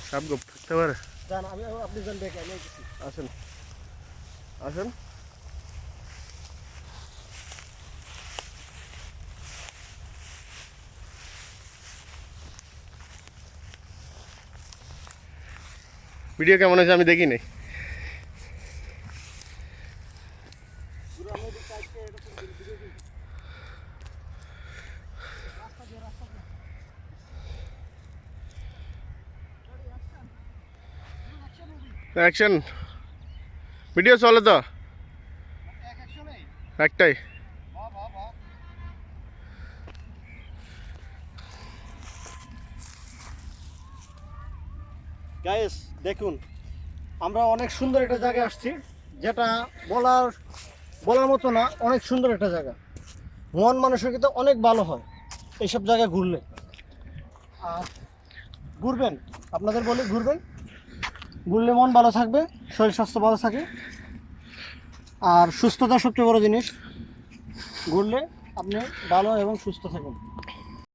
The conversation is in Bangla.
সাপ গোপ থাকতে পারে। জান আমি আপনি যান দেখে আমি আইতেছি। আসেন আসেন। ভিডিও কেমন আছে আমি দেখি নাই। অ্যাকশন ভিডিও চলে তো একটাই। গাইস দেখুন আমরা অনেক সুন্দর একটা জায়গায় আসছি, যেটা বলার মতো না, অনেক সুন্দর একটা জায়গা। মন মানুষের কিন্তু অনেক ভালো হয় এইসব জায়গায় ঘুরলে। আর ঘুরবেন, আপনাদের বলি ঘুরবেন, ঘুরলে মন ভালো থাকবে, শরীর স্বাস্থ্য ভালো থাকে। আর সুস্থতা সবচেয়ে বড় জিনিস, ঘুরলে আপনি ভালো এবং সুস্থ থাকেন।